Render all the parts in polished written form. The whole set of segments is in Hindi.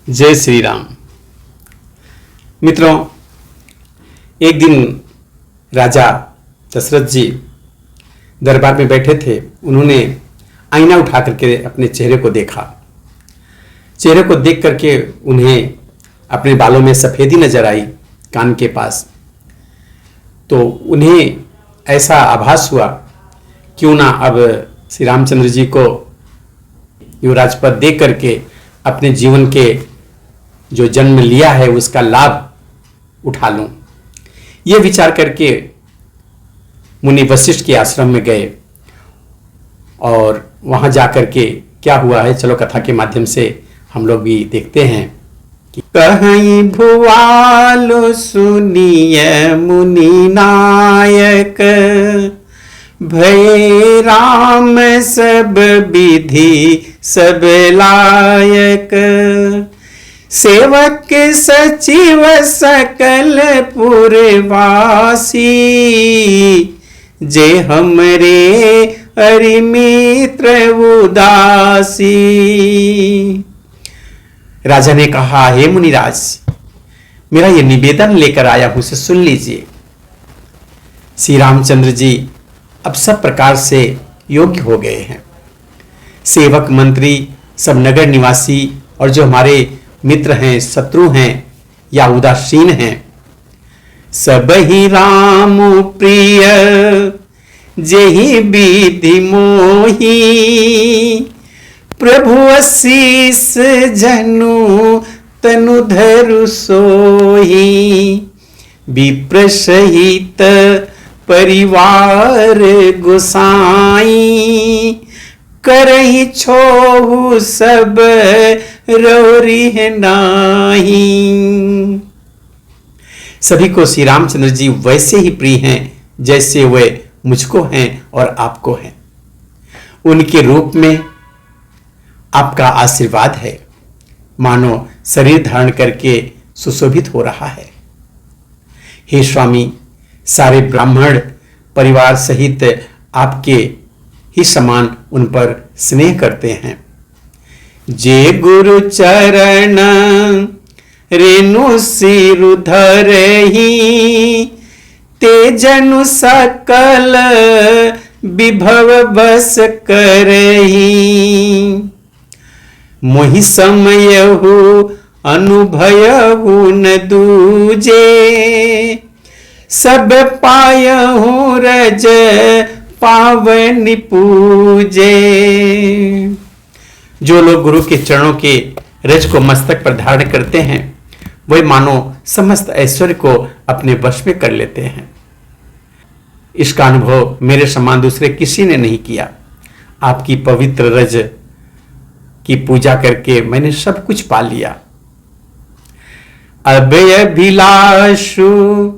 जय श्री राम। मित्रों, एक दिन राजा दशरथ जी दरबार में बैठे थे। उन्होंने आईना उठा करके अपने चेहरे को देखा। चेहरे को देख करके उन्हें अपने बालों में सफ़ेदी नजर आई, कान के पास। तो उन्हें ऐसा आभास हुआ, क्यों ना अब श्री रामचंद्र जी को युवराज पद दे करके अपने जीवन के जो जन्म लिया है उसका लाभ उठा लूं। ये विचार करके मुनि वशिष्ठ के आश्रम में गए और वहां जाकर के क्या हुआ है, चलो कथा के माध्यम से हम लोग भी देखते हैं। कहीं भुवालो सुनिय मुनि नायक, भय राम सब विधि सब लायक। सेवक सचिव सकल पुरवासी, जे हमरे अरिमित्र उदासी। राजा ने कहा, हे मुनिराज, मेरा ये निवेदन लेकर आया हूं, उसे सुन लीजिए। श्री रामचंद्र जी अब सब प्रकार से योग्य हो गए हैं। सेवक मंत्री सब नगर निवासी और जो हमारे मित्र हैं, शत्रु हैं या उदासीन हैं, सब ही राम प्रिय जेहि विधि मोही। प्रभु आशीष जनु तनु धरु सोही। विप्र सहित परिवार गोसाई, करहि छोहु सब रौरी नाही। सभी को श्री रामचंद्र जी वैसे ही प्रिय हैं जैसे वे मुझको हैं और आपको हैं। उनके रूप में आपका आशीर्वाद है, मानो शरीर धारण करके सुशोभित हो रहा है। हे स्वामी, सारे ब्राह्मण परिवार सहित आपके ही समान उन पर स्नेह करते हैं। जे गुरु चरण रेणु सिरु धरहि, ते जनु सकल विभव बस करहि। मोहि समयहु अनुभयहु न दूजे, सब पायहु रज पावन पूजे। जो लोग गुरु के चरणों के रज को मस्तक पर धारण करते हैं, वे मानो समस्त ऐश्वर्य को अपने वश में कर लेते हैं। इसका अनुभव मेरे समान दूसरे किसी ने नहीं किया। आपकी पवित्र रज की पूजा करके मैंने सब कुछ पा लिया। अभय अभिलाषु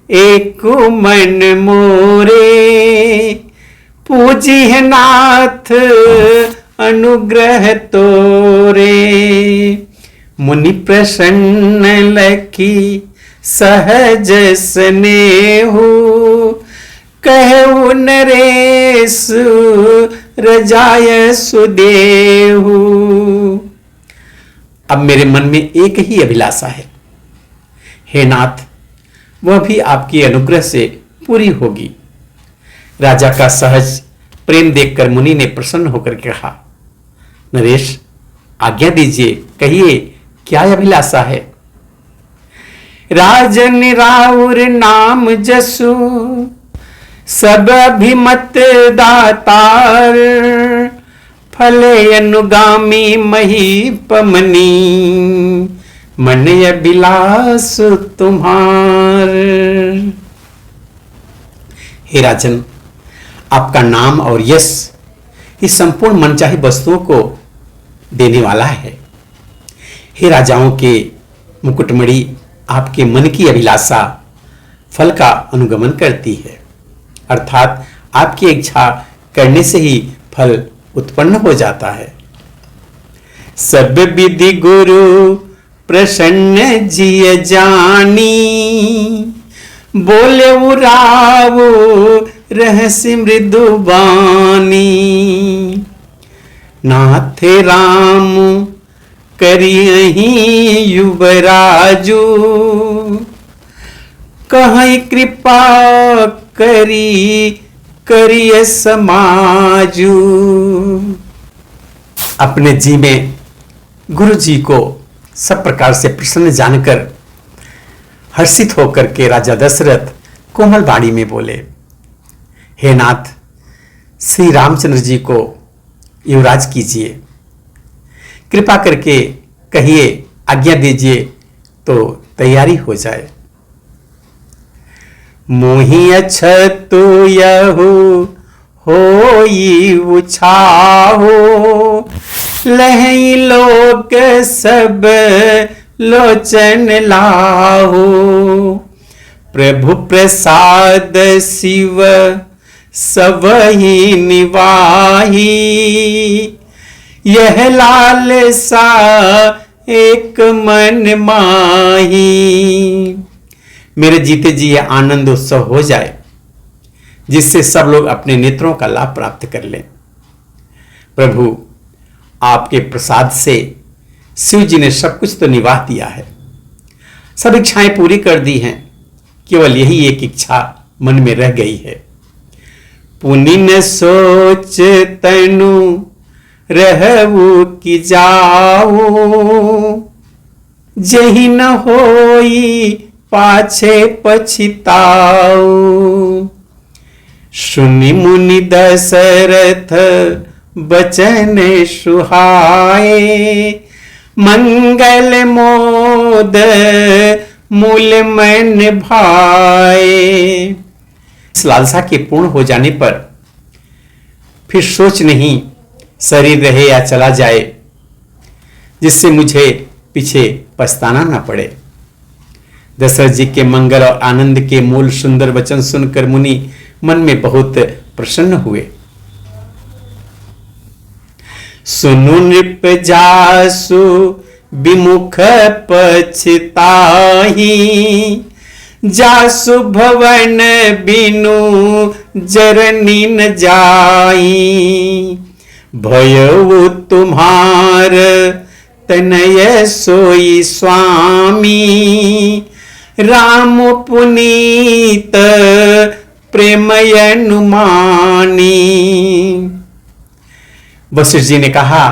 एक मन मोरे, पूजिह नाथ अनुग्रह तोरे। मुनि प्रसन्न लखी सहज स्नेहु, कहु नरेश रजाय सुदेहु। अब मेरे मन में एक ही अभिलाषा है, हे नाथ, वह भी आपकी अनुग्रह से पूरी होगी। राजा का सहज प्रेम देखकर मुनि ने प्रसन्न होकर कहा, नरेश, आज्ञा दीजिए, कहिए क्या अभिलाषा है। राजन राउर नाम जसु, सब अभिमत दातार। फले अनुगामी मही पमनी, मन अभिलाष तुम्हार। हे राजन, आपका नाम और यश इस संपूर्ण मनचाही वस्तुओं को देने वाला है। हे राजाओं के मुकुटमणि, आपके मन की अभिलाषा फल का अनुगमन करती है, अर्थात आपकी इच्छा करने से ही फल उत्पन्न हो जाता है। सब विधि गुरु प्रसन्न जिय जानी, बोले उरावो रहस्य मृदु बानी। नाथ राम करियहि युवराजू, कहीं कृपा करी करिय समाजू। अपने जी में गुरु जी को सब प्रकार से प्रसन्न जानकर हर्षित होकर के राजा दशरथ कोमल वाणी में बोले, हे नाथ, श्री रामचंद्र जी को युवराज कीजिए, कृपा करके कहिए, आज्ञा दीजिए तो तैयारी हो जाए। मोहि अछतु यहु होई उछाहो, लहई लोक सब लोचन लाहो। प्रभु प्रसाद शिव सबहि निवाही, यह लाल सा एक मन माही। मेरे जीते जी यह आनंद उत्सव हो जाए, जिससे सब लोग अपने नेत्रों का लाभ प्राप्त कर लें। प्रभु, आपके प्रसाद से शिव जी ने सब कुछ तो निवाह दिया है, सब इच्छाएं पूरी कर दी हैं, केवल यही एक इच्छा मन में रह गई है। पुनि न सोच तनु रहु कि जाओ, जहि न होई पाछे पछिताओ। सुनि मुनि दशरथ बचन सुहाए, मंगल मोद मूल मन भाए। इस लालसा के पूर्ण हो जाने पर फिर सोच नहीं, शरीर रहे या चला जाए, जिससे मुझे पीछे पछताना ना पड़े। दशरथ जी के मंगल और आनंद के मूल सुंदर वचन सुनकर मुनि मन में बहुत प्रसन्न हुए। सुनु नृप जासु विमुख पछताही, जासु भवन बिनु जरनी न जाई। भयउ तुम्हार तनय सोई स्वामी, राम पुनीत प्रेमय अनुमानी। वशिष्ठ जी ने कहा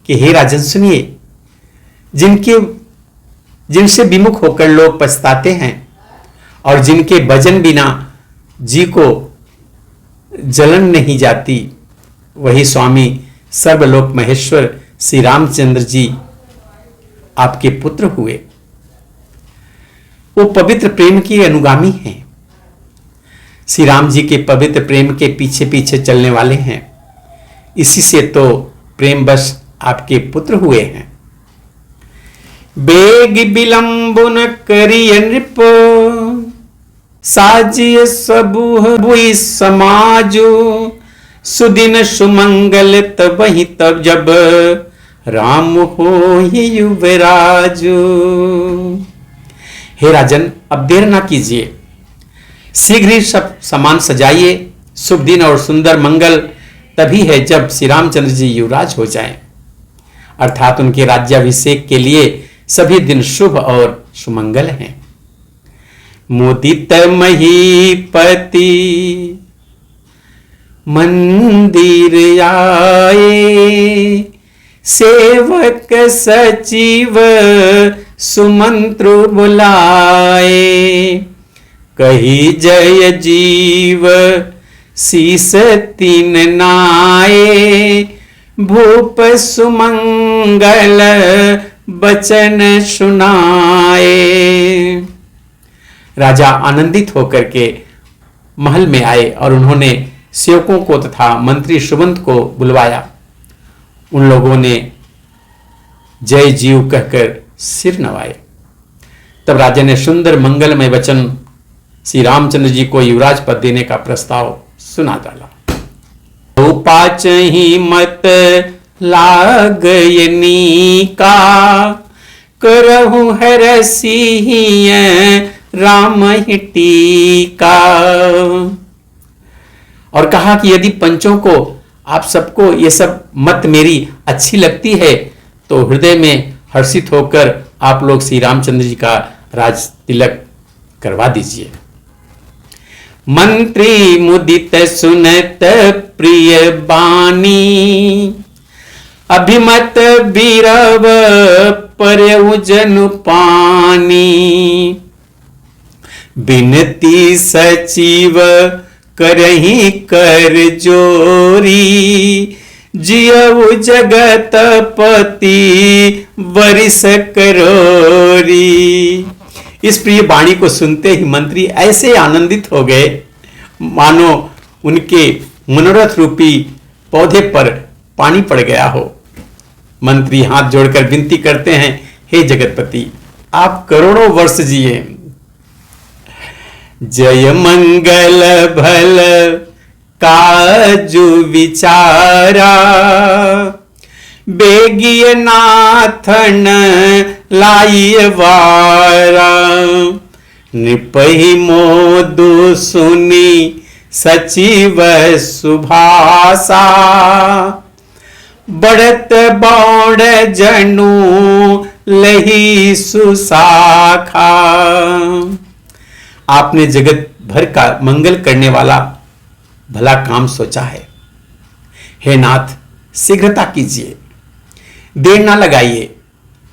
कि हे राजन सुनिए, जिनसे विमुख होकर लोग पछताते हैं और जिनके भजन बिना जी को जलन नहीं जाती, वही स्वामी सर्वलोक महेश्वर श्री रामचंद्र जी आपके पुत्र हुए। वो पवित्र प्रेम के अनुगामी हैं, श्री राम जी के पवित्र प्रेम के पीछे पीछे चलने वाले हैं, इसी से तो प्रेम बस आपके पुत्र हुए हैं। बेग विलंबन करिय नृप, साजिय सबूह बुई समाजो। सुदिन सुमंगल तबहि तब जब, राम हो युवराजो। हे राजन, अब देर ना कीजिए, शीघ्र ही सब सामान सजाइए। शुभ दिन और सुंदर मंगल तभी है जब श्री रामचंद्र जी युवराज हो जाएं, अर्थात उनके राज्याभिषेक के लिए सभी दिन शुभ और सुमंगल हैं। मुदित महीपति मंदिर आए, सेवक सचिव सुमंत्र बुलाए। कही जय जीव शीस तीन नाये, भूप सुमंगल बचन सुनाए। राजा आनंदित होकर के महल में आए और उन्होंने सेवकों को तथा मंत्री सुबंत को बुलवाया। उन लोगों ने जय जीव कहकर सिर नवाए। तब राजा ने सुंदर मंगलमय वचन श्री रामचंद्र जी को युवराज पद देने का प्रस्ताव सुना डाला। पाचही मत लागयनी का, करहु हरसिय राम टीका। और कहा कि यदि पंचों को, आप सबको ये सब मत मेरी अच्छी लगती है तो हृदय में हर्षित होकर आप लोग श्री रामचंद्र जी का राज तिलक करवा दीजिए। मंत्री मुदित सुनत प्रिय बानी, अभिमत बीरव परयउ जनु पानी। बिनती सचिव करहि कर जोरी, जियउ जगत पति वरिस करोरी। इस प्रिय वाणी को सुनते ही मंत्री ऐसे आनंदित हो गए मानो उनके मनोरथ रूपी पौधे पर पानी पड़ गया हो। मंत्री हाथ जोड़कर विनती करते हैं, हे जगतपति आप करोड़ों वर्ष जिए। जय मंगल भल काजु विचारा, बेगिय नाथन लाइय वारा। निपहि मोदु सुनी सचिव सुभाषा, बढ़त बौड़ जनु लही सुशाखा। आपने जगत भर का मंगल करने वाला भला काम सोचा है। हे नाथ शीघ्रता कीजिए, देर ना लगाइए।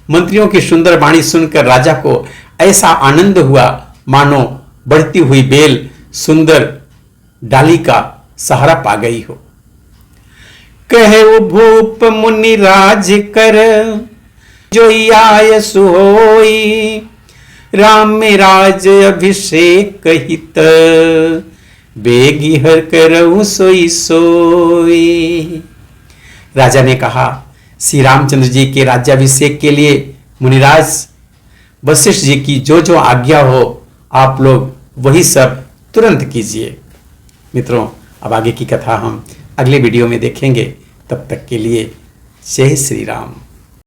मंत्रियों की सुंदर वाणी सुनकर राजा को ऐसा आनंद हुआ मानो बढ़ती हुई बेल सुंदर डाली का सहारा पा गई हो। कहे भूप मुनि राज कर, जो आय सुहोई। राम में राज अभिषेक हित, बेगी हर करऊं सोई सोई। राजा ने कहा, श्री रामचंद्र जी के राज्याभिषेक के लिए मुनिराज वशिष्ठ जी की जो जो आज्ञा हो आप लोग वही सब तुरंत कीजिए। मित्रों, अब आगे की कथा हम अगले वीडियो में देखेंगे। तब तक के लिए जय श्री राम।